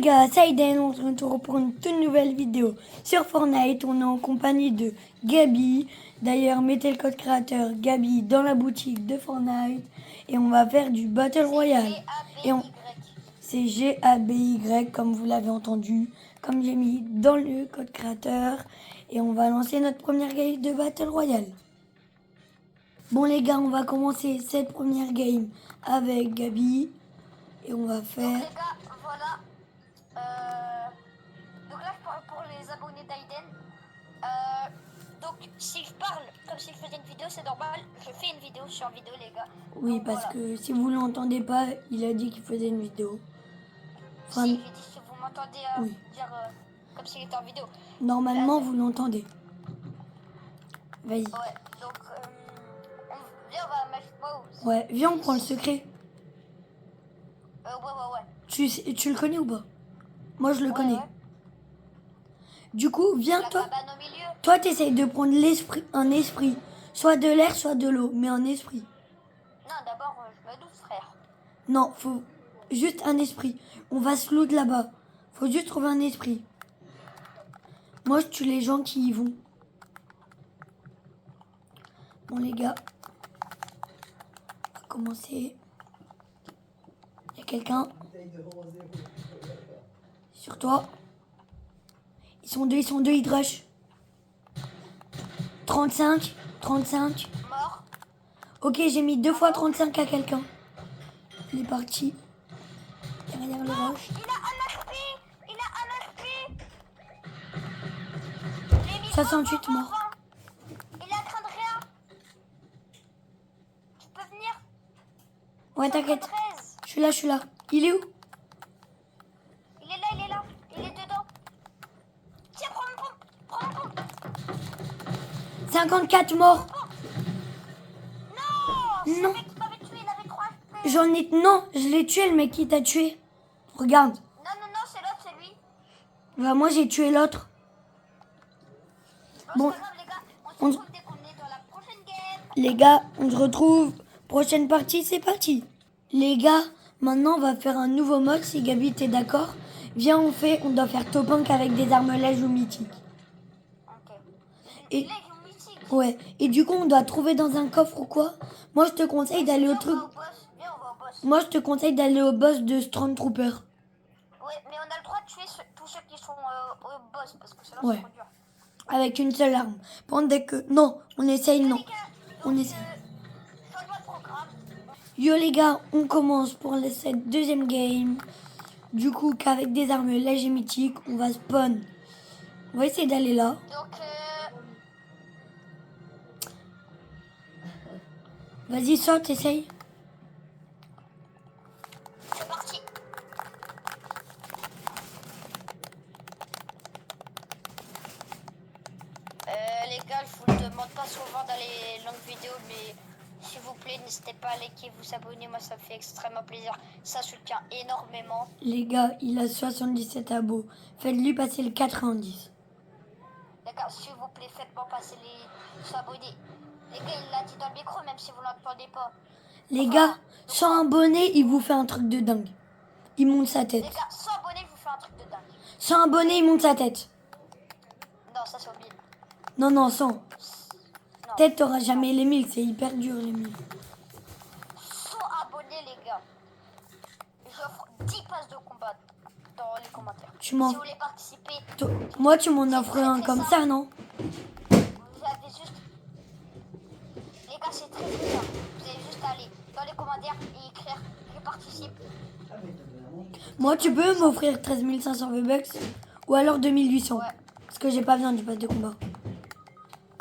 gars, c'est Aiden, on se retrouve pour une toute nouvelle vidéo sur Fortnite. On est en compagnie de Gabi. D'ailleurs, mettez le code créateur Gabi dans la boutique de Fortnite. Et on va faire du Battle Royale. Et c'est G-A-B-Y comme vous l'avez entendu, comme j'ai mis dans le code créateur. Et on va lancer notre première game de Battle Royale. Bon les gars, on va commencer cette première game avec Gabi. Et on va faire... Donc les gars, voilà. Donc là, je parle pour les abonnés d'Aiden. Donc si je parle comme si je faisais une vidéo, c'est normal. Je fais une vidéo sur vidéo, les gars. Oui, Donc, parce voilà. que si vous l'entendez pas, il a dit qu'il faisait une vidéo. Enfin, Si, j'ai dit si vous m'entendez oui. dire comme s'il était en vidéo. Normalement, Là, vous l'entendez. Vas-y. ouais, donc viens, on va match pause. Ouais, viens, on prend le secret. Ouais. Tu le connais ou pas? Moi, je le connais. Ouais. Du coup, viens, La toi. cabane au milieu. Toi, t'essayes de prendre un esprit. Soit de l'air, soit de l'eau. Mais un esprit. Non, d'abord, je me doute, frère. Non, faut juste un esprit. On va se loot là-bas. Faut juste trouver un esprit. Moi, je tue les gens qui y vont. Bon, les gars. On va commencer. Il y a quelqu'un. Sur toi. Ils sont deux, ils rush. 35. Mort. Ok, j'ai mis 2 fois 35 à quelqu'un. Il est parti. Derrière le roche. Il a un HP. Il a un HP. 68 morts. Il est en train de rien. Tu peux venir? Ouais, t'inquiète. 73. Je suis là. Il est où? Il est là. Il est dedans. Tiens, prends mon pompe. 54 morts. Non, c'est le Non. mec qui m'avait tué, il avait 3 HP. J'en ai... Non, je l'ai tué, le mec qui t'a tué. Regarde. Non, c'est l'autre, c'est lui. Bah, moi, j'ai tué l'autre. Bon, C'est pas grave, les gars. On se retrouve dès qu'on est dans la prochaine game. les gars, on se retrouve. Prochaine partie, c'est parti. Les gars, maintenant, on va faire un nouveau mode, si Gabi, t'es d'accord. Viens, on doit faire top 1 avec des armes lèges ou mythiques. Ok. Et... Lève ou mythique. Ouais, et du coup, on doit trouver dans un coffre ou quoi. Moi, je te conseille d'aller au truc. Viens, on va au boss. Moi, je te conseille d'aller au boss de Stormtrooper. Ouais, mais on a le droit de tuer tous ceux qui sont au boss, parce que sinon Ouais. c'est trop dur. Avec une seule arme. Pendant que... Non, on essaye, non. Les gars, donc, On essaye. changement de programme. Yo les gars, on commence pour cette deuxième game. Du coup, qu'avec des armes lèges et mythiques, on va spawn. On va essayer d'aller là. Donc, Vas-y, saute, essaye. c'est parti. Les gars, je vous le demande pas souvent dans les longues vidéos, mais s'il vous plaît, n'hésitez pas à liker, vous abonner, moi ça me fait extrêmement plaisir. Ça soutient énormément. Les gars, il a 77 abos. Faites-lui passer le 90. D'accord, s'il vous plaît, faites-moi passer les abonnés. Les gars, il l'a dit dans le micro, même si vous l'entendez pas. Les gars, sans abonné, il vous fait un truc de dingue. Il monte sa tête. Les gars, sans abonnés, je vous fais un truc de dingue. Sans abonné, il monte sa tête. Non, ça c'est au 1000. Non, sans. Non. Peut-être t'auras jamais les 1000, c'est hyper dur les 1000. Sans abonnés, les gars. J'offre 10 passes de combat dans les commentaires. Tu m'en... Si vous voulez participer, Moi, tu m'en offres un comme ça, non? vous avez juste... Les gars, c'est très simple. Vous avez juste aller dans les commentaires et écrire « Je participe ». Moi, tu peux m'offrir 13 500 V-Bucks ou alors 2800. Ouais. Parce que j'ai pas besoin du pass de combat.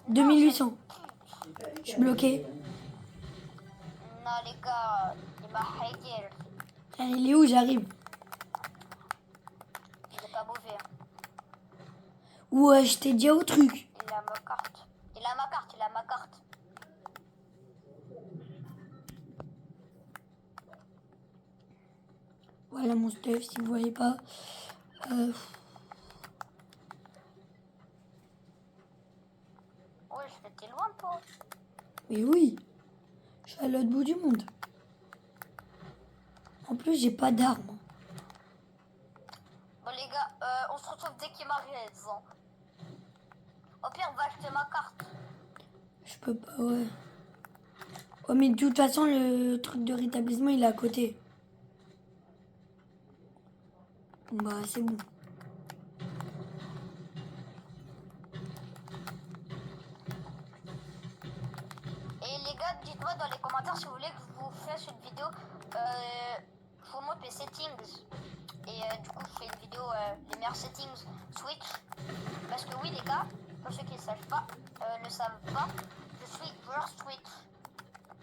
2800. Je suis bloqué. Non, les gars, il m'a haïté. Il est où? J'arrive. Il est pas mauvais. Hein. Ouais, je t'ai dit au truc. Il a ma carte. Il a ma carte. Voilà mon stuff, si vous voyez pas. Ouais, j'étais loin, toi. Mais oui, je suis à l'autre bout du monde. En plus, j'ai pas d'armes. Bon les gars, on se retrouve dès qu'il m'arrête. Au pire, on va acheter ma carte. Je peux pas, ouais. Ouais, mais de toute façon, le truc de rétablissement, il est à côté. Bah, c'est bon. Et les gars, dites-moi dans les commentaires si vous voulez que je vous fasse une vidéo. Je vous montre mes settings. Et du coup, je fais une vidéo les meilleurs settings Switch. Parce que oui, les gars, pour ceux qui ne savent pas, je suis joueur Switch.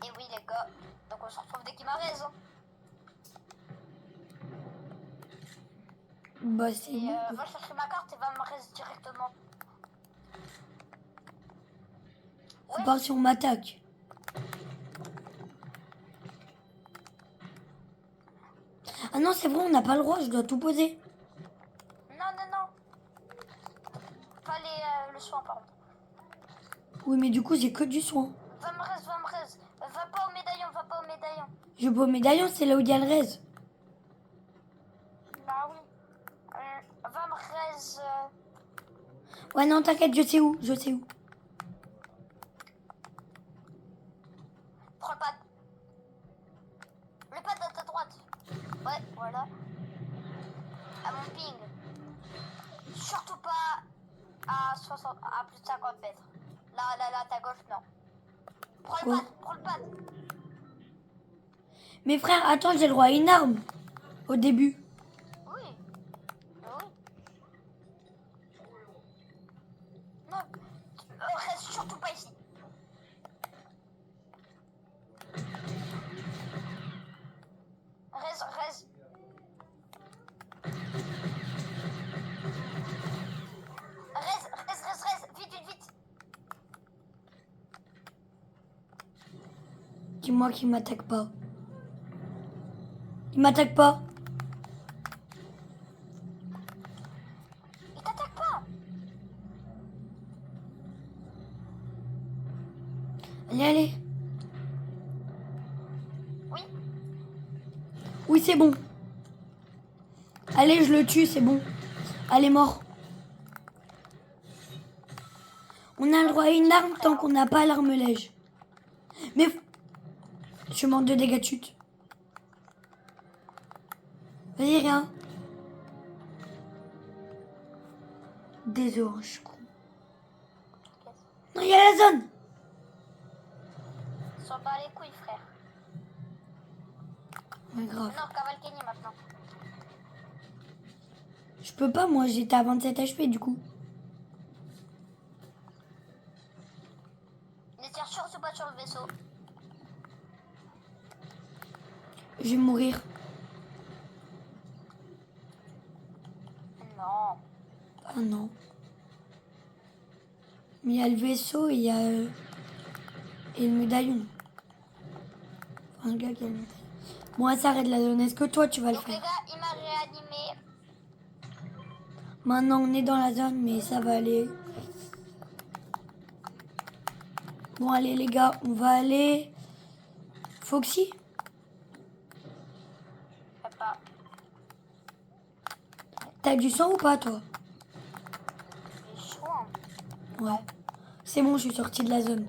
Et oui, les gars, donc on se retrouve dès qu'il m'a raison. Bah, c'est Et bon. va chercher ma carte et va me reste directement. À part si on m'attaque. Ah non, c'est vrai, on n'a pas le droit, je dois tout poser. Non, non, non. Pas le soin, pardon. Oui, mais du coup, j'ai que du soin. Va me reste. Va pas au médaillon, va pas au médaillon. Je vais au médaillon, c'est là où il y a le reste. Bah oui. Va me reste. Ouais, non, t'inquiète, je sais où, je sais où. Prends le pad. Le pad à ta droite. Ouais, voilà. À mon ping. Surtout pas à plus de 50 mètres. Là, ta gauche, non. Quoi? Prends le pad. Mais frère, attends, j'ai le droit à une arme. Au début. Oui. Oui. Non. Reste surtout pas ici. Reste. Reste. Vite. Dis-moi qu'il m'attaque pas. Il m'attaque pas. Il t'attaque pas. Allez. Oui. Oui, c'est bon. Allez, je le tue, c'est bon. Allez, mort. On a le droit à une arme tant qu'on n'a pas l'armelège. Mais je manque de dégâts de chute. Vas-y, rien. Désolé, je suis con. Non, il y a la zone. S'en bat les couilles, frère. Ouais, grave. Non, Cavalcani maintenant. Je peux pas, moi, j'étais à 27 HP du coup. Ne tire surtout pas sur le vaisseau. Je vais mourir. Non. Ah non. Mais il y a le vaisseau et il y a et le médaillon. Enfin, le gars qui a le médaillon. Bon, ça arrête la zone. Est-ce que toi, tu vas le Donc les faire? gars, il m'a réanimé. Maintenant, on est dans la zone, mais ça va aller. Bon, allez, les gars, on va aller... Foxy? Je sais pas. T'as du sang ou pas, toi? J'ai chaud. Hein. Ouais. C'est bon, je suis sortie de la zone.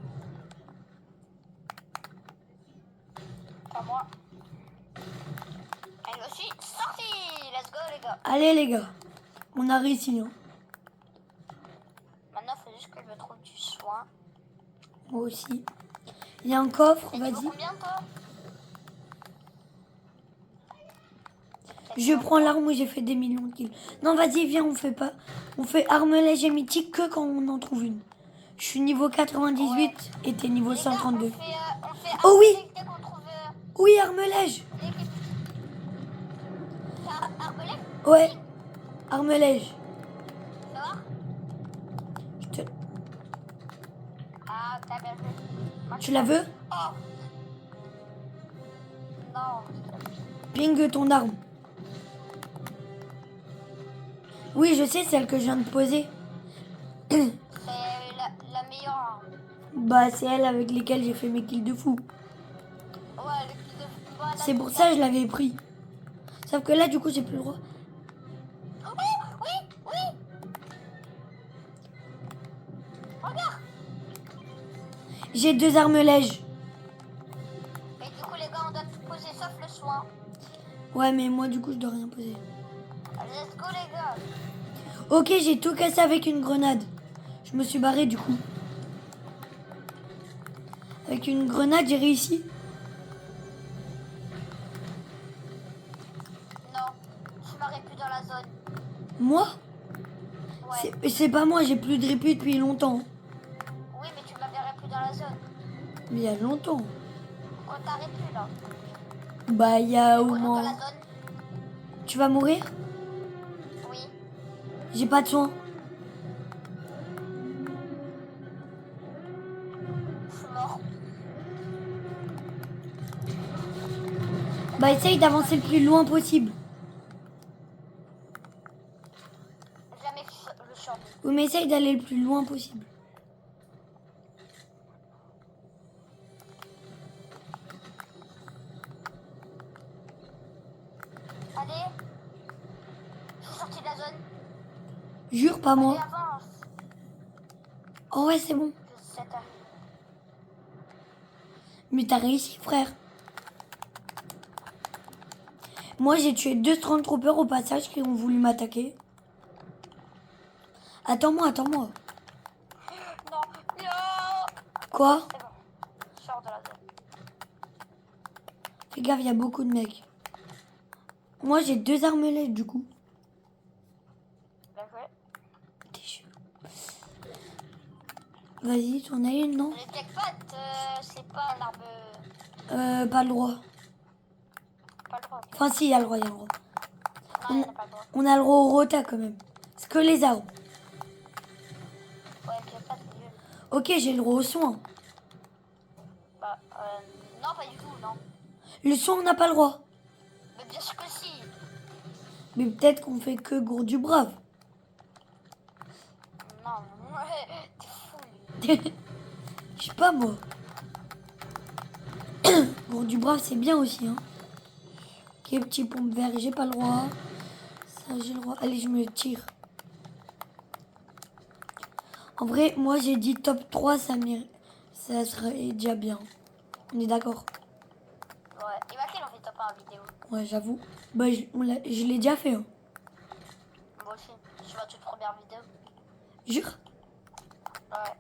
Pas moi. Elle aussi sortie. Let's go les gars. Allez, les gars. On a réussi, hein. Maintenant, il faut juste que je me trouve du soin. Moi aussi. Il y a un coffre, Et niveau vas-y. combien toi? Je prends l'arme où j'ai fait des millions de kills. Non, vas-y, viens, on fait pas. On fait arme légère mythique que quand on en trouve une. Je suis niveau 98 Ouais. et t'es niveau Les gars, 132. on fait Oh oui. dès qu'on trouve Oui, arme lège. l'équipe. T'as arbalète? Ouais, arme lège. Ça va? Je te- Ah, t'as bien joué. Moi, Tu la veux? Oh. Non. Ping ton arme. Oui, je sais, celle que je viens de poser. C'est la meilleure. Hein. Bah, c'est elle avec lesquelles j'ai fait mes kills de fou. Ouais, le plus de. Voilà, C'est pour ça que je l'avais pris. Sauf que là, du coup, j'ai plus le droit. Oh, J'ai 2 armes lèges. Et du coup, les gars, on doit tout poser sauf le soin. Ouais, mais moi, du coup, je dois rien poser. Let's go, les gars. Ok, j'ai tout cassé avec une grenade. Je me suis barré, du coup. Avec une grenade, j'ai réussi. Non, tu m'aurais plus dans la zone. Moi? Ouais. C'est pas moi, j'ai plus de réput depuis longtemps. Oui, mais tu m'avais plus dans la zone. Mais il y a longtemps. Quand t'aurais plus, là. Bah, il y a au Rejoins dans la moins... zone. Tu vas mourir? Oui. J'ai pas de soin. Je suis mort. Bah, essaye d'avancer le plus loin possible. Jamais le champ. Oui, mais essaye d'aller le plus loin possible. Allez. Je suis sorti de la zone. Jure, pas Allez, moi. avance. Oh ouais, c'est bon. Je sais pas. Mais t'as réussi, frère. Moi, j'ai tué 2 Stormtroopers au passage qui ont voulu m'attaquer. Attends-moi, attends-moi. Non, non. Quoi? C'est bon. Je sors de la zone. Fais gaffe, il y a beaucoup de mecs. Moi, j'ai 2 armelets, du coup. Bien joué. T'es chelou. Vas-y, t'en as une, non? Les jackpots, c'est pas un arbre. Pas le droit. Pas le droit. Enfin, si, il y a le droit, il y a le droit. Non, il n'y a pas le droit. On a le droit au rota, quand même. C'est que les arbres. Ouais, jackpot, c'est nul. Ok, j'ai le droit au soin. Bah, non, pas du tout, non. Le soin, on n'a pas le droit. Mais bien sûr que si. Mais peut-être qu'on fait que gourde du brave. Non, ouais, t'es fou, lui. Je sais pas, moi. Gourde du brave, c'est bien aussi, hein. Ok, petit pompe vert, j'ai pas le droit. Ça, j'ai le droit. Allez, je me tire. En vrai, moi, j'ai dit top 3, ça serait déjà bien. On est d'accord? Ouais, et Maquille, on fait top 1 en vidéo. Ouais, j'avoue. Bah, je l'ai déjà fait, hein. Moi aussi, je vois toute première vidéo. Jure. Ouais.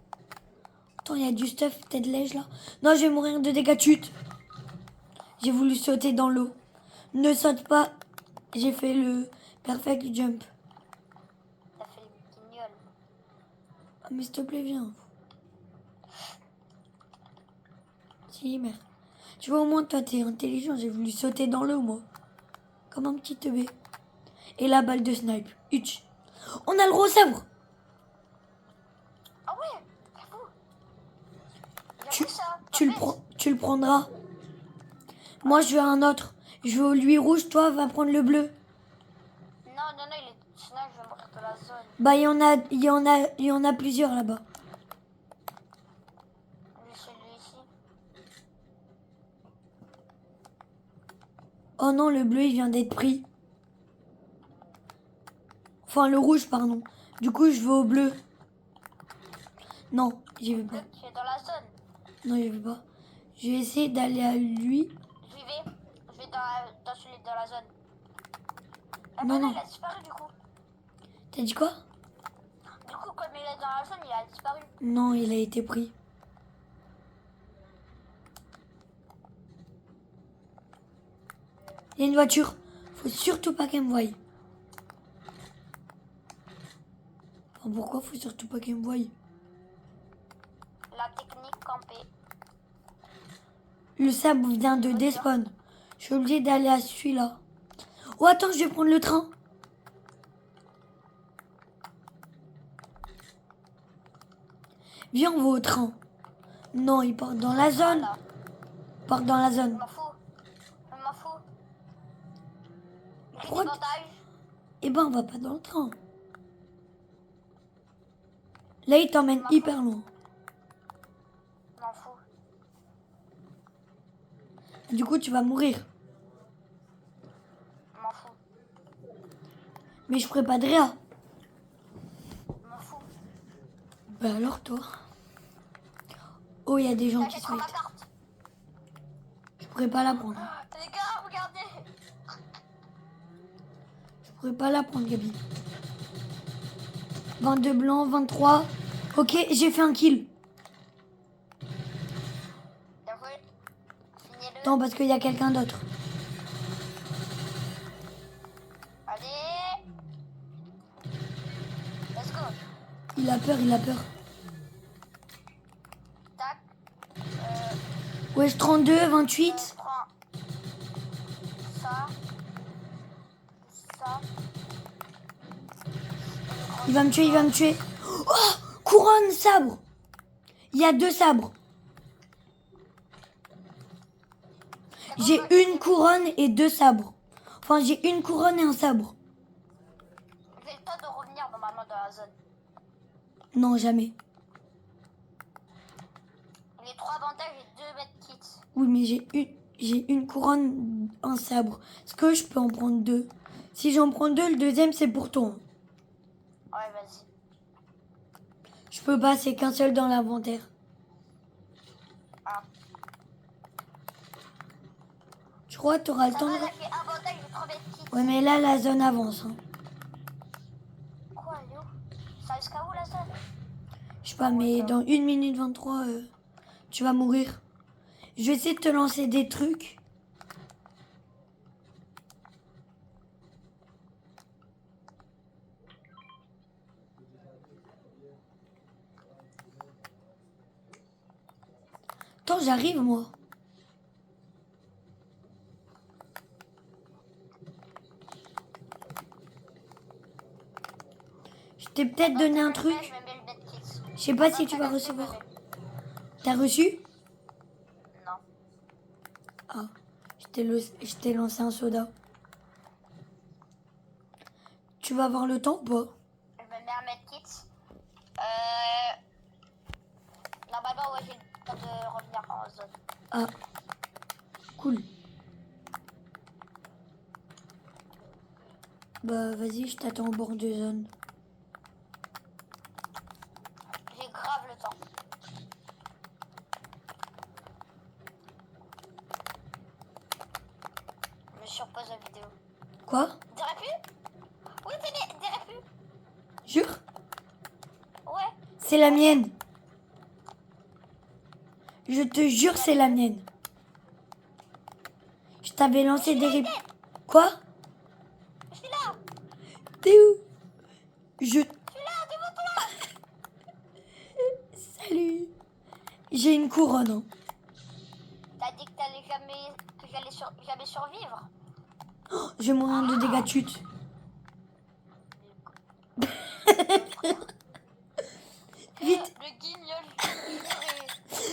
Attends, il y a du stuff, tête lège, là. Non, je vais mourir de dégâts de chute. J'ai voulu sauter dans l'eau. Ne saute pas. J'ai fait le perfect jump. T'as fait le guignol. Ah, mais s'il te plaît, viens. Si, merde. Tu vois, au moins, toi, t'es intelligent. J'ai voulu sauter dans l'eau, moi. Comme un petit teubé. Et la balle de snipe. Hutch. On a le gros sabre. Ah ouais, c'est fou. Il y a Tu, que ça. tu le prendras. Moi, je veux un autre. Je veux lui rouge. Toi, va prendre le bleu. Non, non, non, sinon je vais mourir de la zone. Bah, il y en a plusieurs là-bas. Je suis celui-ci. Oh non, le bleu, il vient d'être pris. Enfin, le rouge, pardon. Du coup, je veux au bleu. Non, j'y vais pas. Tu es dans la zone. Non, j'y vais pas. Je vais essayer d'aller à lui. J'y vais. Je vais dans celui dans la zone. Ah Non, bah non. il a disparu du coup. T'as dit quoi? Du coup, comme il est dans la zone, il a disparu. Non, il a été pris. Il y a une voiture. Faut surtout pas qu'elle me voie. Enfin, pourquoi faut surtout pas qu'elle me voie? La technique campée. Le sabre vient de despawn. Je suis obligée d'aller à celui-là. Oh, attends, je vais prendre le train. Viens, on va au train. Non, il part dans la zone. Voilà. Il part dans la Je zone. m'en fous. Je m'en fous. J'ai Pourquoi des bandages. Eh ben, on va pas dans le train. Là, il t'emmène hyper loin. Je m'en fous. Du coup, tu vas mourir. Je m'en fous. Mais je ferai pas de réa. Je m'en fous. Bah alors, toi. Oh, il y a des gens qui T'inquiète, prends ma souhaitent. carte. Je pourrais pas la prendre. Les gars, regardez. Je pourrais pas la prendre, Gabi. 22 blancs, 23. Ok, j'ai fait un kill. Bien joué. Finis-le. Attends, parce qu'il y a quelqu'un d'autre. Allez. Let's go. Il a peur, il a peur. Tac. Wesh, 32, 28. Prends ça. Ça. Il va me tuer, il va me tuer. Oh, couronne, sabre. Il y a 2 sabres. J'ai une couronne et 2 sabres. Enfin, j'ai une couronne et un sabre. J'ai le temps de revenir normalement dans la zone. Non, jamais. Les 3 bandages et 2 medkits. Oui, mais j'ai une couronne, un sabre. Est-ce que je peux en prendre 2? Si j'en prends 2, le deuxième, c'est pour toi. Ouais, vas-y. Je peux pas, c'est qu'un seul dans l'inventaire. Ah. Je crois que tu auras le Ça temps va, de... là, j'ai un bandage et 3 medkits. Ouais, mais là, la zone avance. Hein. Quoi, Léo? Ça jusqu'à où la zone? Je sais pas, mais dans 1 minute 23, tu vas mourir. Je vais essayer de te lancer des trucs. Attends, j'arrive, moi. Je t'ai peut-être donné un truc. Je me mets le medkit. Je sais pas si tu vas recevoir. T'as reçu? Non. Ah, je t'ai lancé un soda. Tu vas avoir le temps ou pas? Je me mets un medkit. Normalement, ouais, j'ai le temps de revenir en zone. Ah, cool. Bah, vas-y, je t'attends au bord de zone. J'ai grave le temps. Je me surpose la vidéo. Quoi? Dirais plus? Oui, dirais plus. Jure? Ouais. C'est la mienne. Je te jure, c'est la mienne. Je t'avais lancé des Quoi? Je suis là. T'es où? Je... Je suis là, devant toi. Salut. J'ai une couronne. Hein. T'as dit que t'allais jamais, que j'allais jamais survivre. Oh, j'ai moins de dégâts de chute. Vite. Le guignol.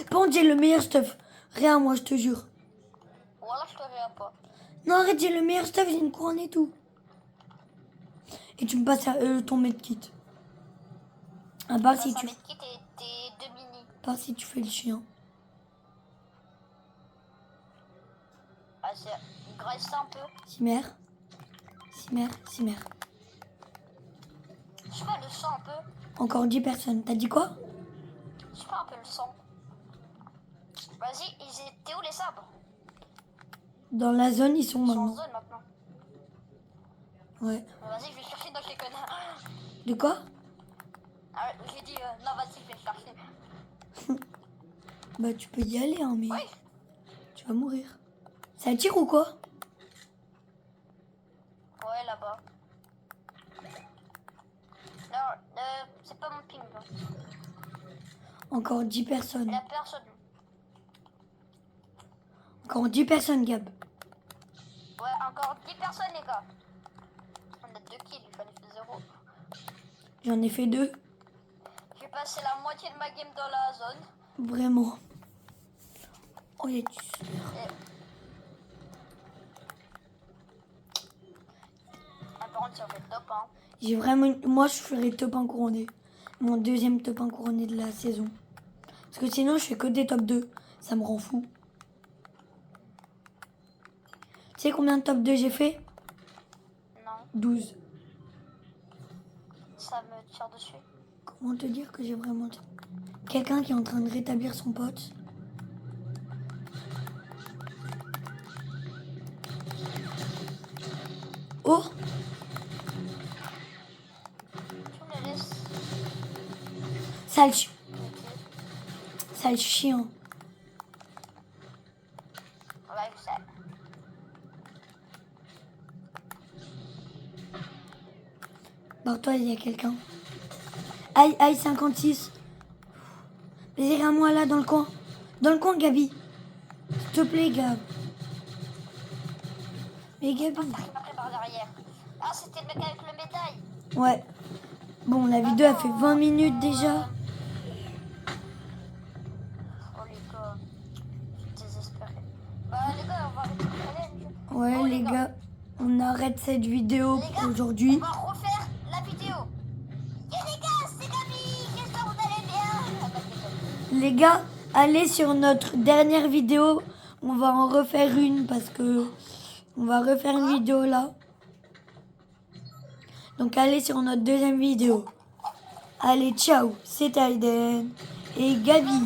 Par contre, j'ai le meilleur stuff. Rien, moi, je te jure. Voilà, je te reviens pas. Non, arrête, j'ai le meilleur stuff, j'ai une couronne et tout. Et tu me passes ton medkit. À part si Ça tu... medkit et tes 2 mini. À part si tu fais le chien. Ah, c'est graisse un peu. Cimer. Cimer, cimer. Je sais pas, le sang un peu. Encore 10 personnes. T'as dit quoi? Je sais pas un peu le sang. Vas-y, ils étaient où les sabres? Dans la zone, ils sont Ils sont en maintenant. zone maintenant. Ouais. Vas-y, je vais chercher dans les connards. De quoi? Ah, j'ai dit, non, vas-y, je vais chercher. Bah, tu peux y aller, hein, mais Oui. tu vas mourir. Ça tire ou quoi? Ouais, là-bas. Non, c'est pas mon ping. Là. Encore 10 personnes. Il y a personne. Encore 10 personnes, Gab. Ouais, encore 10 personnes, les gars. On a 2 kills, j'en ai fait 0. J'en ai fait 2. J'ai passé la moitié de ma game dans la zone. Vraiment. Oh, il y a du... Et... Ah, par contre, ça fait top, hein. J'ai vraiment... Moi, je ferais top 1 couronné. Mon deuxième top 1 couronné de la saison. Parce que sinon, je fais que des top 2. Ça me rend fou. Tu sais combien de top 2 j'ai fait? Non, 12. ça me tire dessus. Comment te dire que j'ai vraiment... Quelqu'un qui est en train de rétablir son pote. Oh, Tu me le laisses. sale, Ok. sale chien. Ouais, je sais. Barre-toi, il y a quelqu'un. Aïe, aïe, 56. Vas-y, à moi là, dans le coin. Dans le coin, Gabi. S'il te plaît, Gab. Mais Gabi. Qui m'a pris par derrière. Ah, c'était le mec avec le médaille. Ouais. Bon, la vidéo a fait 20 minutes déjà. Oh les gars, je suis désespéré. Bah les gars, on va arrêter le challenge. Ouais, Bon, les gars, on arrête cette vidéo Les gars, aujourd'hui. on va refaire la vidéo. Yeah les gars, c'est Gabi. J'espère que vous allez bien. Ah, bah, désolé. Les gars, allez sur notre dernière vidéo. On va en refaire une parce que on va refaire une vidéo là. Donc allez sur notre deuxième vidéo. Allez, ciao, c'est Aiden et Gabi.